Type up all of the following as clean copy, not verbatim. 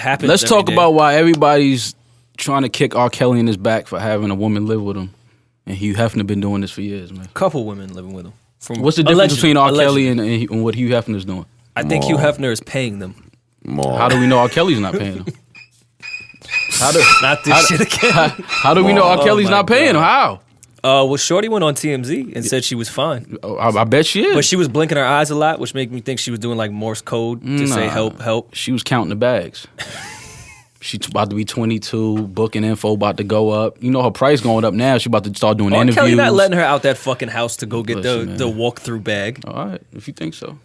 happens. Let's talk every day. about why everybody's trying to kick R. Kelly in his back for having a woman live with him, and Hugh Hefner been doing this for years, man. Couple women living with him. What's the difference between R. Kelly and what Hugh Hefner's doing? I think Hugh Hefner is paying them. How do we know R. Kelly's not paying them? Not this shit again. How do we know R. Kelly's not paying them? How? Well, Shorty went on TMZ and said she was fine. I bet she is. But she was blinking her eyes a lot, which made me think she was doing like Morse code to say help, help. She was counting the bags. She's about to be 22, booking info about to go up. You know her price going up now. She about to start doing interviews. Kelly not letting her out that fucking house to go get the walk-through bag. All right, if you think so.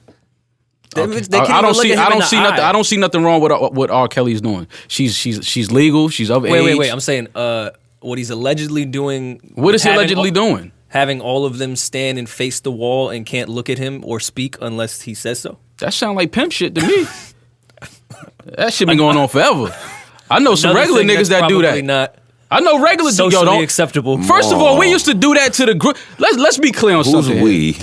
Okay. I don't see nothing wrong with what R. Kelly's doing. She's legal. She's of age. Wait. I'm saying what he's allegedly doing. What is he allegedly doing? Having all of them stand and face the wall and can't look at him or speak unless he says so. That sound like pimp shit to me. That shit been going on forever. I know some regular niggas that do that. Not I know regular socially acceptable. First of all, we used to do that to the group. Let's be clear on something. Who's we?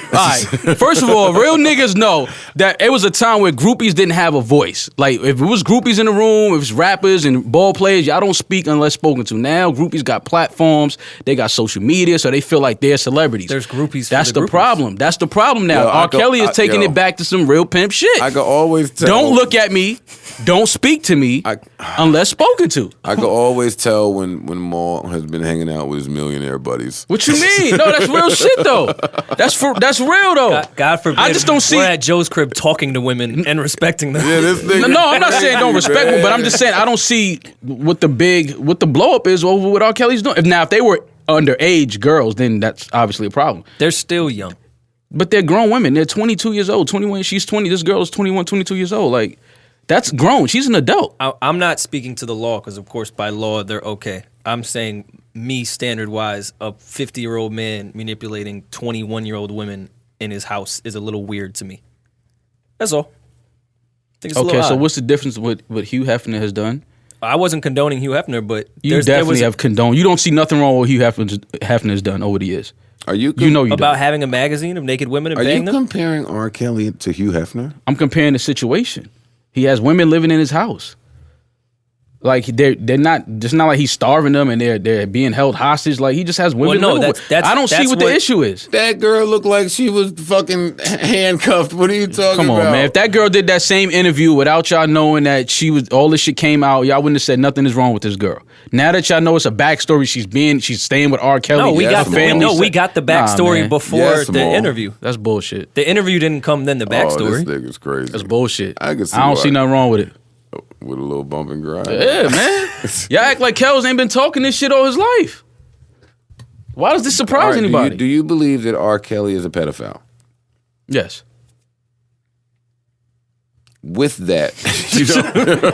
All right. First of all, real niggas know that it was a time where groupies didn't have a voice. Like if it was groupies in the room, if it's rappers and ball players, y'all don't speak unless spoken to. Now groupies got platforms, they got social media, so they feel like they're celebrities. There's groupies. That's the problem. That's the problem now. R. Kelly is taking it back to some real pimp shit. I can always tell. Don't look at me. Don't speak to me unless spoken to. I can always tell when Maul has been hanging out with his millionaire buddies. What you mean? No, that's real shit though. That's real though. God forbid. I just don't see. We're at Joe's crib talking to women and respecting them. Yeah, this nigga. No, I'm not saying don't respect them, but I'm just saying I don't see what the blow up is over what R. Kelly's doing. If they were underage girls, then that's obviously a problem. They're still young. But they're grown women. They're 22 years old. 21. She's 20. This girl is 21, 22 years old. Like. That's grown. She's an adult. I'm not speaking to the law because, of course, by law, they're okay. I'm saying me, standard-wise, a 50-year-old man manipulating 21-year-old women in his house is a little weird to me. That's all. I think it's okay, so what's the difference with what Hugh Hefner has done? I wasn't condoning Hugh Hefner, but... You definitely have condoned. You don't see nothing wrong with what Hugh Hefner has done over the years. Are you about having a magazine of naked women and paying them? Are you comparing R. Kelly to Hugh Hefner? I'm comparing the situation. He has women living in his house. Like they're not. It's not like he's starving them and they're being held hostage. Like he just has women. Well, no, I don't see what the issue is. That girl looked like she was fucking handcuffed. What are you talking about? Come on, man. If that girl did that same interview without y'all knowing that all this shit came out, y'all wouldn't have said nothing is wrong with this girl. Now that y'all know it's a backstory, she's staying with R. Kelly. No, we got the backstory before the interview. That's bullshit. The interview didn't come then. The backstory. This nigga's crazy. That's bullshit. I don't see nothing wrong with it. With a little bump and grind. Yeah, man. Y'all act like Kells ain't been talking this shit all his life. Why does this surprise anybody? Do you believe that R. Kelly is a pedophile? Yes. With that,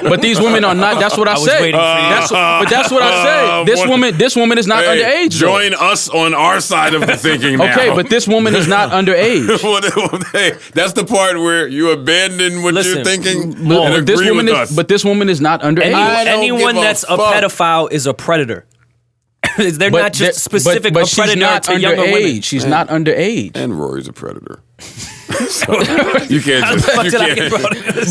but these women are not. That's what I said. But that's what I said. This woman is not underage. Join us on our side of the thinking now. Okay, but this woman is not underage. That's the part where you abandon what you're thinking and agree with us. But this woman is not underage. Anyone that's a pedophile is a predator. They're not just specific a predator to younger women. She's not underage. And Rory's a predator. So you can't just.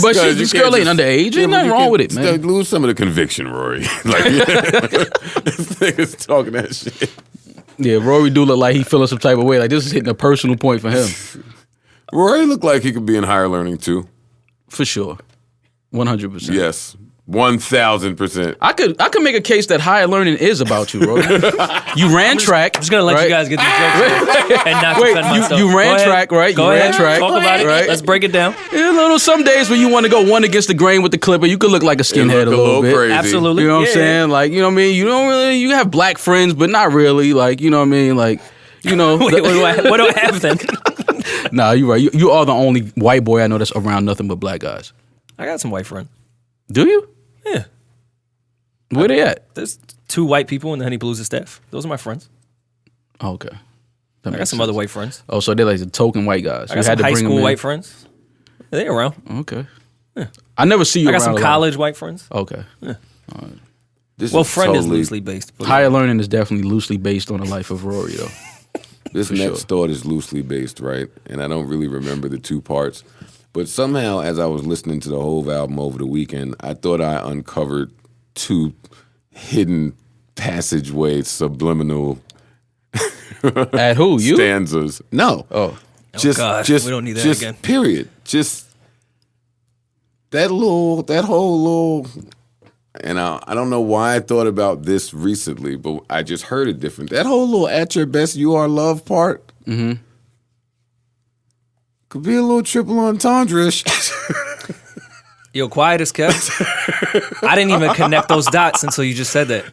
But this girl ain't underage. Ain't nothing wrong with it, man. Lose some of the conviction, Rory. Like this nigga's talking that shit. Yeah, Rory do look like he feeling some type of way. Like this is hitting a personal point for him. Rory looked like he could be in higher learning too. For sure, 100%. Yes. 1,000%. I could make a case that higher learning is about you, Rory. You ran track. I'm just gonna let you guys get these jokes and not defend myself. You ran track, right? Go ahead. Talk about it. Right? Let's break it down. Some days when you want to go one against the grain with the clipper, you could look like a skinhead a little bit. Crazy. Absolutely. You know what I'm saying? Like, you know what I mean? You don't really. You have black friends, but not really. Like, you know what I mean? Like, you know. Wait, what do I have then? Nah, you're right. You are the only white boy I know that's around nothing but black guys. I got some white friends. Do you? Yeah. Where they at? There's 2 white people in the Honey Palooza staff. Those are my friends. Oh, okay. I got some other white friends. Oh, so they're like the token white guys. I got some high school white friends. They're around. Okay. Yeah. I never see you around. I got some college white friends. Okay. Yeah. All right. Friend is loosely based. Higher learning is definitely loosely based on the life of Rory, though. This next thought is loosely based, right? And I don't really remember the 2 parts. But somehow, as I was listening to the whole album over the weekend, I thought I uncovered 2 hidden passageway subliminal At who? You? stanzas. No. Oh. God. We don't need that again. Period. Just that whole little. And I don't know why I thought about this recently, but I just heard it different. That whole little "at your best you are love" part could be a little triple entendre-ish. Yo, quiet as kept. I didn't even connect those dots until you just said that.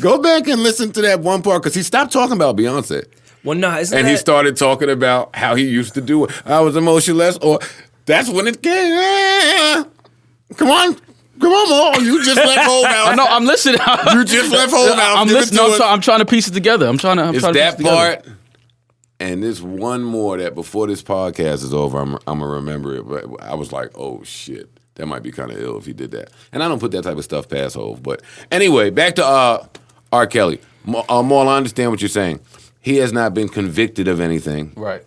Go back and listen to that one part because he stopped talking about Beyonce. Well, no, he started talking about how he used to do it. I was emotionless, or that's when it came. Come on, Mo. You just left Hov out. No, I'm listening. You just left Hov out. I'm listening. I'm trying to piece it together. I'm trying to it's piece that it together. part. And there's one more that before this podcast is over, I'm going to remember it. But I was like, oh, shit. That might be kind of ill if he did that. And I don't put that type of stuff past Hov. But anyway, back to R. Kelly. Maul, I understand what you're saying. He has not been convicted of anything. Right.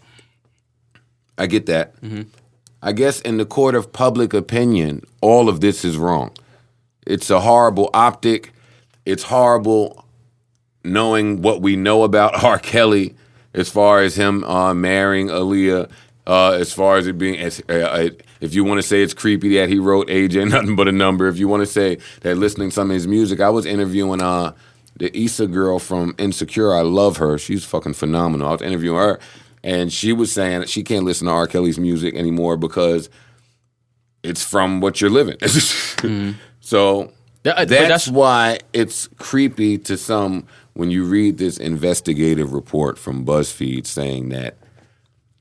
I get that. I guess in the court of public opinion, all of this is wrong. It's a horrible optic. It's horrible knowing what we know about R. Kelly as far as him marrying Aaliyah, as far as it being, if you want to say it's creepy that he wrote AJ Nothing But a Number, if you want to say that listening to some of his music, I was interviewing the Issa girl from Insecure. I love her. She's fucking phenomenal. I was interviewing her, and she was saying that she can't listen to R. Kelly's music anymore because it's from what you're living. So that's why it's creepy to some when you read this investigative report from BuzzFeed saying that,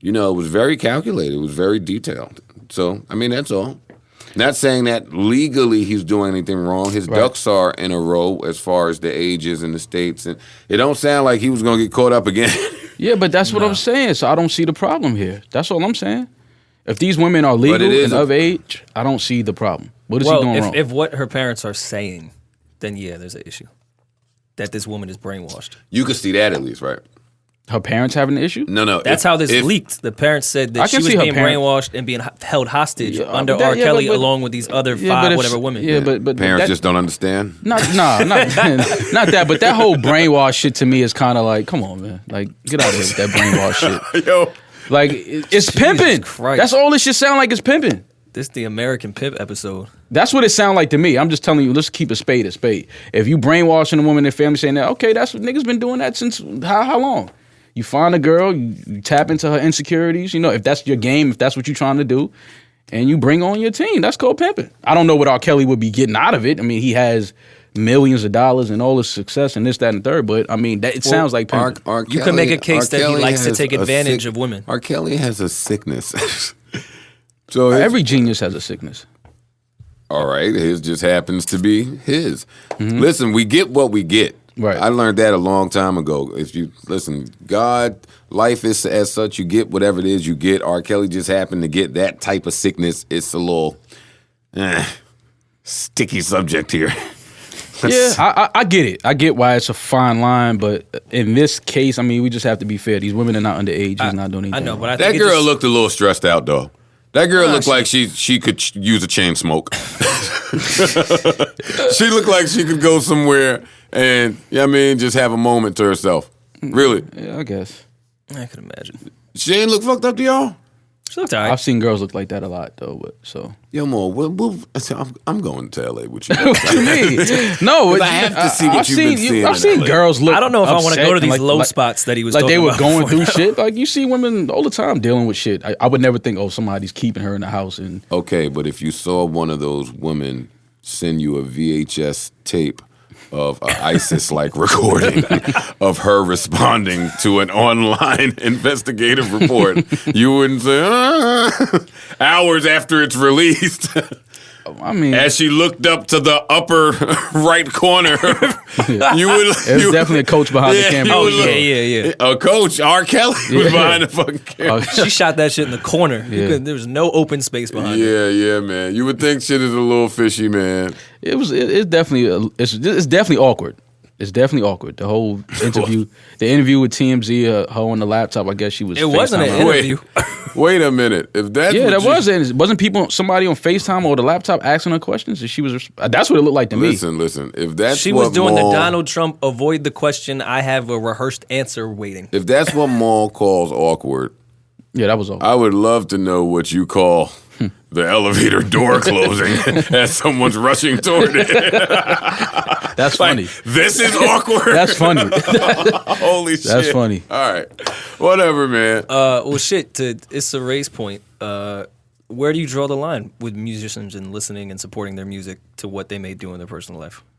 it was very calculated. It was very detailed. So, I mean, that's all. Not saying that legally he's doing anything wrong. His ducks are in a row as far as the ages and the states. And it don't sound like he was going to get caught up again. Yeah, but that's what I'm saying. So I don't see the problem here. That's all I'm saying. If these women are legal and of age, I don't see the problem. What is he doing wrong? If what her parents are saying, then yeah, there's an issue. That this woman is brainwashed. You could see that at least, right? Her parents having an issue? No. That's how this leaked. The parents said that she was being brainwashed and being held hostage under R. Kelly along with these other 5 whatever women. Yeah, but parents just don't understand? Not that. But that whole brainwash shit to me is kind of like, come on, man. Like, get out of here with that brainwash shit. Yo. Like, it's pimping. Christ. That's all this shit sound like is pimping. This the American Pimp episode. That's what it sound like to me. I'm just telling you, let's keep a spade a spade. If you brainwashing a woman and their family saying that, okay, that's what niggas been doing that since how long? You find a girl, you tap into her insecurities, if that's your game, if that's what you're trying to do, and you bring on your team. That's called pimping. I don't know what R. Kelly would be getting out of it. I mean, he has millions of dollars and all his success and this, that, and the third, but I mean, it sounds like pimping. You can make a case that he likes to take advantage of women. R. Kelly has a sickness. So every genius has a sickness. All right, his just happens to be his. Listen, we get what we get. Right. I learned that a long time ago. If you listen, life is as such. You get whatever it is you get. R. Kelly just happened to get that type of sickness. It's a little sticky subject here. Yeah, I get it. I get why it's a fine line, but in this case, I mean, we just have to be fair. These women are not underage. He's not doing anything. I know, but I think that girl looked a little stressed out, though. That girl looked like she could use a chain smoke. She looked like she could go somewhere and, just have a moment to herself. Really. Yeah, I guess. I can imagine. She ain't look fucked up to y'all? She looked all right. I've seen girls look like that a lot, though. But so. Yo, Mo, I'm going to LA with you. What you mean? No, I have to see what you've been seeing. I've seen girls look. I don't know if I want to go to these low like, spots that he was like talking they were about going before. through shit. Like you see women all the time dealing with shit. I would never think, somebody's keeping her in the house. And okay, but if you saw one of those women send you a VHS tape of an ISIS-like recording of her responding to an online investigative report, you wouldn't say, hours after it's released. I mean, as she looked up to the upper right corner, you would. There's definitely a coach behind the camera. Oh yeah. A coach, R. Kelly, was behind the fucking camera. She shot that shit in the corner. Yeah. There was no open space behind it. Yeah, man. You would think shit is a little fishy, man. It's definitely awkward. It's definitely awkward. The whole interview, the interview with TMZ, her on the laptop. I guess she was. It wasn't an FaceTiming. interview. Wait a minute. If that's Yeah, what that you- was. And wasn't somebody on FaceTime or the laptop asking her questions? And she was. That's what it looked like to me. Listen. If that's She what was doing Maul, the Donald Trump avoid the question. I have a rehearsed answer waiting. If that's what Maul calls awkward, Yeah, that was all. I would love to know what you call the elevator door closing as someone's rushing toward it. That's funny. This is awkward. That's funny. Holy shit. That's funny. All right. Whatever, man. Well, shit. It's a race point. Where do you draw the line with musicians and listening and supporting their music to what they may do in their personal life?